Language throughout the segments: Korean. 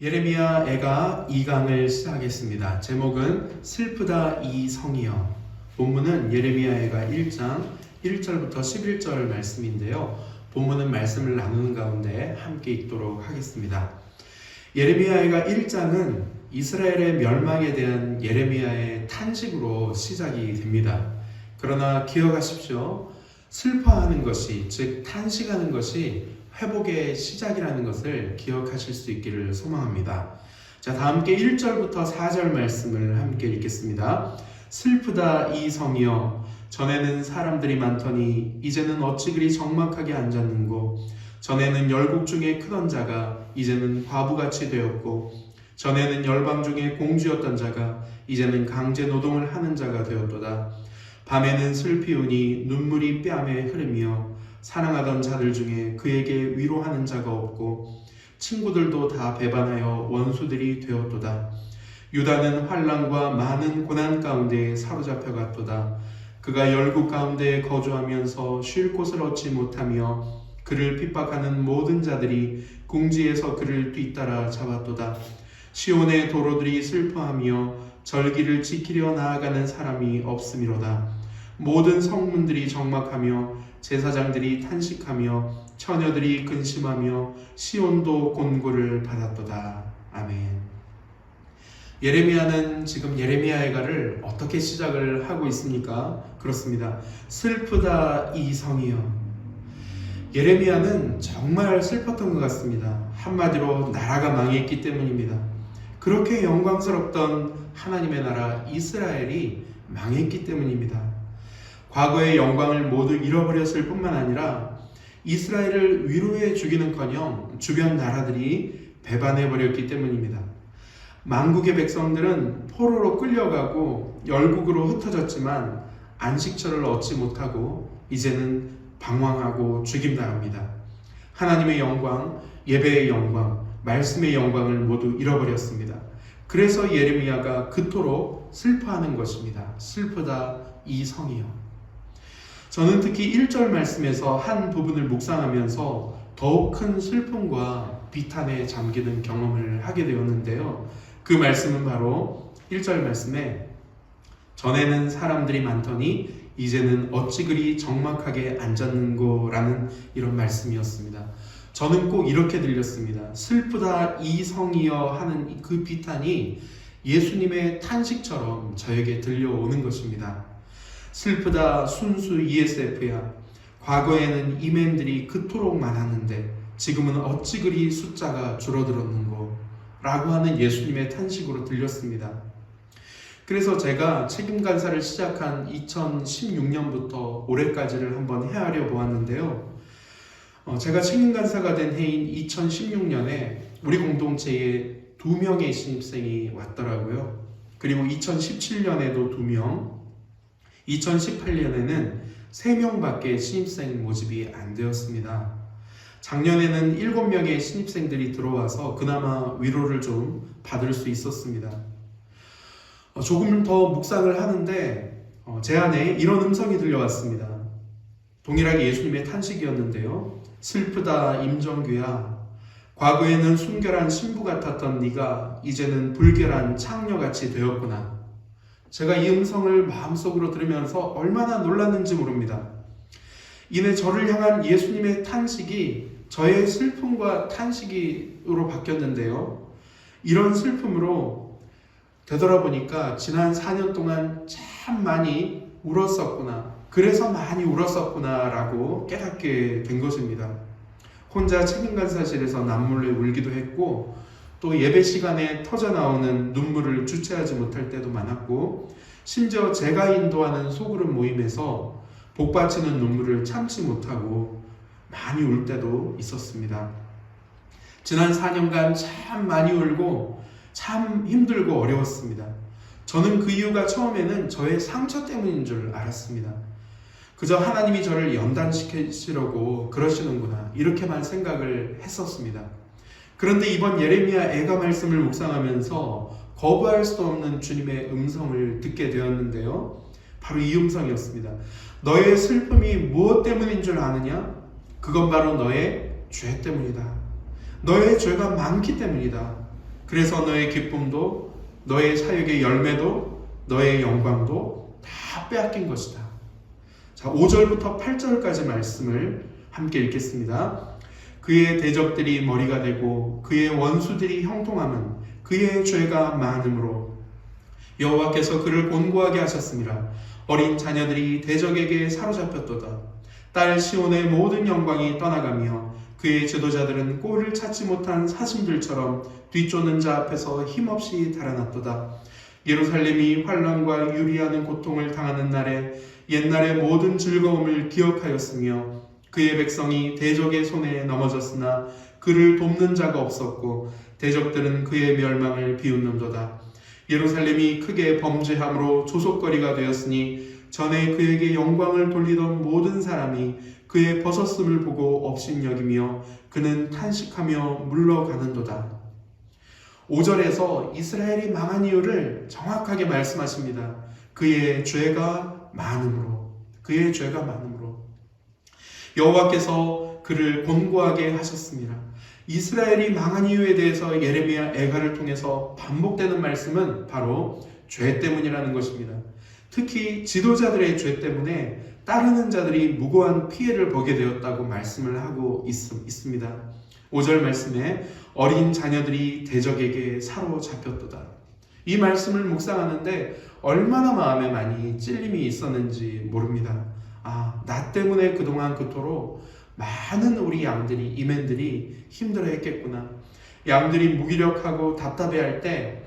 예레미야 애가 2강을 시작하겠습니다. 제목은 슬프다 이 성이여. 본문은 예레미야 애가 1장 1절부터 11절 말씀인데요. 본문은 말씀을 나누는 가운데 함께 읽도록 하겠습니다. 예레미야 애가 1장은 이스라엘의 멸망에 대한 예레미야의 탄식으로 시작이 됩니다. 그러나 기억하십시오. 슬퍼하는 것이, 즉 탄식하는 것이 회복의 시작이라는 것을 기억하실 수 있기를 소망합니다. 자, 다 함께 1절부터 4절 말씀을 함께 읽겠습니다. 슬프다 이 성이여, 전에는 사람들이 많더니 이제는 어찌 그리 적막하게 앉았는고. 전에는 열국 중에 크던 자가 이제는 과부같이 되었고, 전에는 열방 중에 공주였던 자가 이제는 강제 노동을 하는 자가 되었도다. 밤에는 슬피우니 눈물이 뺨에 흐르며 사랑하던 자들 중에 그에게 위로하는 자가 없고 친구들도 다 배반하여 원수들이 되었도다. 유다는 환난과 많은 고난 가운데 사로잡혀 갔도다. 그가 열국 가운데 거주하면서 쉴 곳을 얻지 못하며 그를 핍박하는 모든 자들이 궁지에서 그를 뒤따라 잡았도다. 시온의 도로들이 슬퍼하며 절기를 지키려 나아가는 사람이 없음이로다. 모든 성문들이 적막하며 제사장들이 탄식하며 처녀들이 근심하며 시온도 곤고를 받았도다. 아멘. 예레미야는 지금 예레미야 애가를 어떻게 시작을 하고 있습니까? 그렇습니다. 슬프다 이 성이여. 예레미야는 정말 슬펐던 것 같습니다. 한마디로 나라가 망했기 때문입니다. 그렇게 영광스럽던 하나님의 나라 이스라엘이 망했기 때문입니다. 과거의 영광을 모두 잃어버렸을 뿐만 아니라 이스라엘을 위로해 주기는커녕 주변 나라들이 배반해버렸기 때문입니다. 만국의 백성들은 포로로 끌려가고 열국으로 흩어졌지만 안식처를 얻지 못하고 이제는 방황하고 죽임당합니다. 하나님의 영광, 예배의 영광, 말씀의 영광을 모두 잃어버렸습니다. 그래서 예레미야가 그토록 슬퍼하는 것입니다. 슬프다 이 성이여. 저는 특히 1절 말씀에서 한 부분을 묵상하면서 더욱 큰 슬픔과 비탄에 잠기는 경험을 하게 되었는데요. 그 말씀은 바로 1절 말씀에 전에는 사람들이 많더니 이제는 어찌 그리 적막하게 앉았는고라는 이런 말씀이었습니다. 저는 꼭 이렇게 들렸습니다. 슬프다 이 성이여 하는 그 비탄이 예수님의 탄식처럼 저에게 들려오는 것입니다. 슬프다 순수 ESF야. 과거에는 이맨들이 그토록 많았는데 지금은 어찌 그리 숫자가 줄어들었는고 라고 하는 예수님의 탄식으로 들렸습니다. 그래서 제가 책임간사를 시작한 2016년부터 올해까지를 한번 헤아려 보았는데요. 제가 책임간사가 된 해인 2016년에 우리 공동체에 2명의 신입생이 왔더라고요. 그리고 2017년에도 2명, 2018년에는 3명밖에 신입생 모집이 안 되었습니다. 작년에는 7명의 신입생들이 들어와서 그나마 위로를 좀 받을 수 있었습니다. 조금 더 묵상을 하는데 제 안에 이런 음성이 들려왔습니다. 동일하게 예수님의 탄식이었는데요. 슬프다 임정규야. 과거에는 순결한 신부 같았던 네가 이제는 불결한 창녀같이 되었구나. 제가 이 음성을 마음속으로 들으면서 얼마나 놀랐는지 모릅니다. 이내 저를 향한 예수님의 탄식이 저의 슬픔과 탄식으로 바뀌었는데요. 이런 슬픔으로 되돌아보니까 지난 4년 동안 참 많이 울었었구나. 그래서 많이 울었었구나 라고 깨닫게 된 것입니다. 혼자 책임간사실에서 남몰래 울기도 했고 또 예배 시간에 터져나오는 눈물을 주체하지 못할 때도 많았고 심지어 제가 인도하는 소그룹 모임에서 복받치는 눈물을 참지 못하고 많이 울 때도 있었습니다. 지난 4년간 참 많이 울고 참 힘들고 어려웠습니다. 저는 그 이유가 처음에는 저의 상처 때문인 줄 알았습니다. 그저 하나님이 저를 연단시키시려고 그러시는구나 이렇게만 생각을 했었습니다. 그런데 이번 예레미야 애가 말씀을 묵상하면서 거부할 수 없는 주님의 음성을 듣게 되었는데요. 바로 이 음성이었습니다. 너의 슬픔이 무엇 때문인 줄 아느냐? 그건 바로 너의 죄 때문이다. 너의 죄가 많기 때문이다. 그래서 너의 기쁨도, 너의 사역의 열매도, 너의 영광도 다 빼앗긴 것이다. 자, 5절부터 8절까지 말씀을 함께 읽겠습니다. 그의 대적들이 머리가 되고 그의 원수들이 형통함은 그의 죄가 많음으로 여호와께서 그를 곤고하게 하셨습니다. 어린 자녀들이 대적에게 사로잡혔도다. 딸 시온의 모든 영광이 떠나가며 그의 지도자들은 꼴을 찾지 못한 사슴들처럼 뒤쫓는 자 앞에서 힘없이 달아났도다. 예루살렘이 환난과 유리하는 고통을 당하는 날에 옛날의 모든 즐거움을 기억하였으며 그의 백성이 대적의 손에 넘어졌으나 그를 돕는 자가 없었고 대적들은 그의 멸망을 비웃는도다. 예루살렘이 크게 범죄함으로 조속거리가 되었으니 전에 그에게 영광을 돌리던 모든 사람이 그의 벗었음을 보고 업신여기며 그는 탄식하며 물러가는도다. 5절에서 이스라엘이 망한 이유를 정확하게 말씀하십니다. 그의 죄가 많음으로, 그의 죄가 많음으로. 여호와께서 그를 곤고하게 하셨습니다. 이스라엘이 망한 이유에 대해서 예레미야 애가를 통해서 반복되는 말씀은 바로 죄 때문이라는 것입니다. 특히 지도자들의 죄 때문에 따르는 자들이 무고한 피해를 보게 되었다고 말씀을 하고 있습니다. 5절 말씀에 어린 자녀들이 대적에게 사로잡혔도다. 이 말씀을 묵상하는데 얼마나 마음에 많이 찔림이 있었는지 모릅니다. 나 때문에 그동안 그토록 많은 우리 양들이, 이맨들이 힘들어했겠구나. 양들이 무기력하고 답답해할 때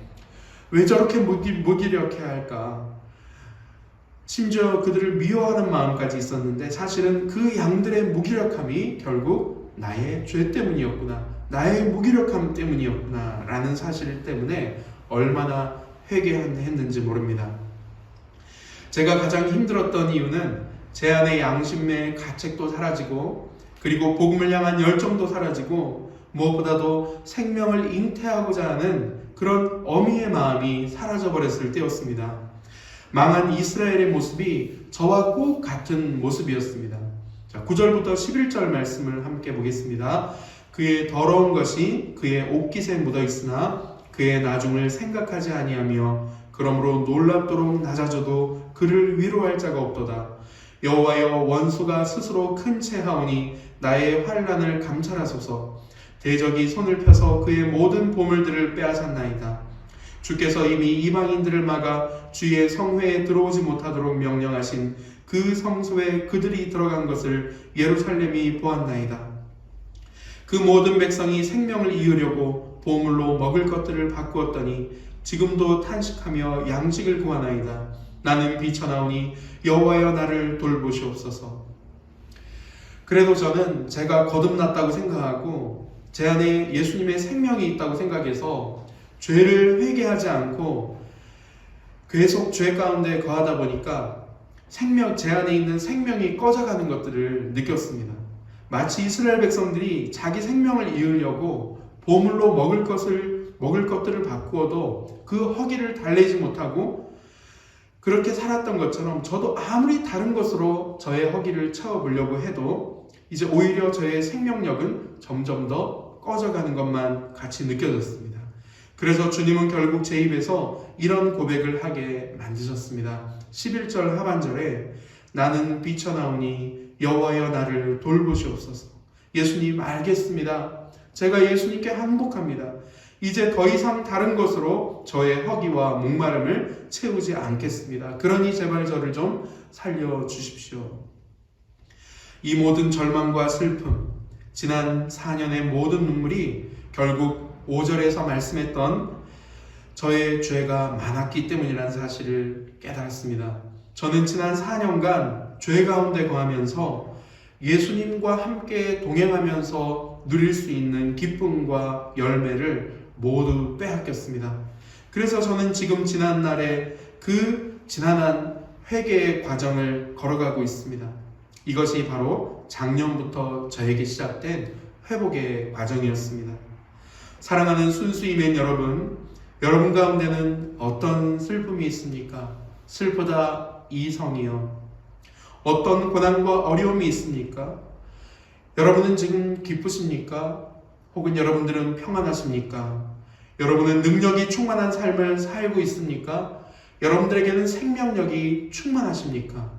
왜 저렇게 무기력해야 할까? 심지어 그들을 미워하는 마음까지 있었는데 사실은 그 양들의 무기력함이 결국 나의 죄 때문이었구나, 나의 무기력함 때문이었구나 라는 사실 때문에 얼마나 회개했는지 모릅니다. 제가 가장 힘들었던 이유는 제 안의 양심의 가책도 사라지고 그리고 복음을 향한 열정도 사라지고 무엇보다도 생명을 잉태하고자 하는 그런 어미의 마음이 사라져버렸을 때였습니다. 망한 이스라엘의 모습이 저와 꼭 같은 모습이었습니다. 자, 9절부터 11절 말씀을 함께 보겠습니다. 그의 더러운 것이 그의 옷깃에 묻어 있으나 그의 나중을 생각하지 아니하며 그러므로 놀랍도록 낮아져도 그를 위로할 자가 없도다. 여호와여, 원수가 스스로 큰 채 하오니 나의 환난을 감찰하소서. 대적이 손을 펴서 그의 모든 보물들을 빼앗았나이다. 주께서 이미 이방인들을 막아 주의 성회에 들어오지 못하도록 명령하신 그 성소에 그들이 들어간 것을 예루살렘이 보았나이다. 그 모든 백성이 생명을 이으려고 보물로 먹을 것들을 바꾸었더니 지금도 탄식하며 양식을 구하나이다. 나는 비쳐나오니 여호와여, 나를 돌보시옵소서. 그래도 저는 제가 거듭났다고 생각하고 제 안에 예수님의 생명이 있다고 생각해서 죄를 회개하지 않고 계속 죄 가운데 거하다 보니까 제 안에 있는 생명이 꺼져가는 것들을 느꼈습니다. 마치 이스라엘 백성들이 자기 생명을 이으려고 보물로 먹을 것들을 바꾸어도 그 허기를 달래지 못하고 그렇게 살았던 것처럼 저도 아무리 다른 것으로 저의 허기를 채워보려고 해도 이제 오히려 저의 생명력은 점점 더 꺼져가는 것만 같이 느껴졌습니다. 그래서 주님은 결국 제 입에서 이런 고백을 하게 만드셨습니다. 11절 하반절에 나는 비쳐나오니 여호와여, 나를 돌보시옵소서. 예수님, 알겠습니다. 제가 예수님께 항복합니다. 이제 더 이상 다른 것으로 저의 허기와 목마름을 채우지 않겠습니다. 그러니 제발 저를 좀 살려주십시오. 이 모든 절망과 슬픔, 지난 4년의 모든 눈물이 결국 5절에서 말씀했던 저의 죄가 많았기 때문이라는 사실을 깨달았습니다. 저는 지난 4년간 죄 가운데 거하면서 예수님과 함께 동행하면서 누릴 수 있는 기쁨과 열매를 모두 빼앗겼습니다. 그래서 저는 지금 지난날에 그 지난한 회개의 과정을 걸어가고 있습니다. 이것이 바로 작년부터 저에게 시작된 회복의 과정이었습니다. 사랑하는 순수이맨 여러분, 여러분 가운데는 어떤 슬픔이 있습니까? 슬프다 이성이요. 어떤 고난과 어려움이 있습니까? 여러분은 지금 기쁘십니까? 혹은 여러분들은 평안하십니까? 여러분은 능력이 충만한 삶을 살고 있습니까? 여러분들에게는 생명력이 충만하십니까?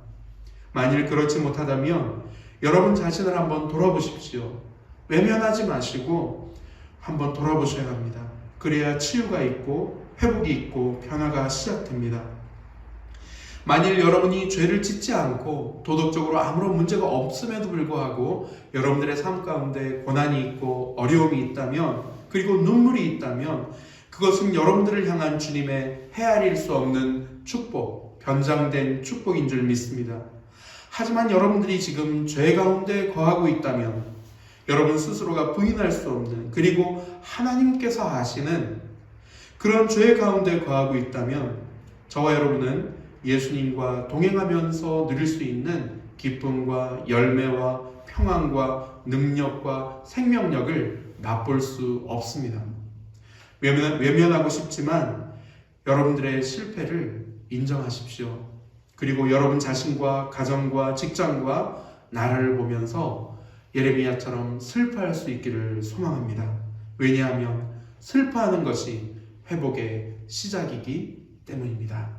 만일 그렇지 못하다면 여러분 자신을 한번 돌아보십시오. 외면하지 마시고 한번 돌아보셔야 합니다. 그래야 치유가 있고 회복이 있고 변화가 시작됩니다. 만일 여러분이 죄를 짓지 않고 도덕적으로 아무런 문제가 없음에도 불구하고 여러분들의 삶 가운데 고난이 있고 어려움이 있다면, 그리고 눈물이 있다면, 그것은 여러분들을 향한 주님의 헤아릴 수 없는 축복, 변장된 축복인 줄 믿습니다. 하지만 여러분들이 지금 죄 가운데 거하고 있다면, 여러분 스스로가 부인할 수 없는, 그리고 하나님께서 아시는 그런 죄 가운데 거하고 있다면, 저와 여러분은 예수님과 동행하면서 누릴 수 있는 기쁨과 열매와 평안과 능력과 생명력을 맛볼 수 없습니다. 외면하고 싶지만 여러분들의 실패를 인정하십시오. 그리고 여러분 자신과 가정과 직장과 나라를 보면서 예레미야처럼 슬퍼할 수 있기를 소망합니다. 왜냐하면 슬퍼하는 것이 회복의 시작이기 때문입니다.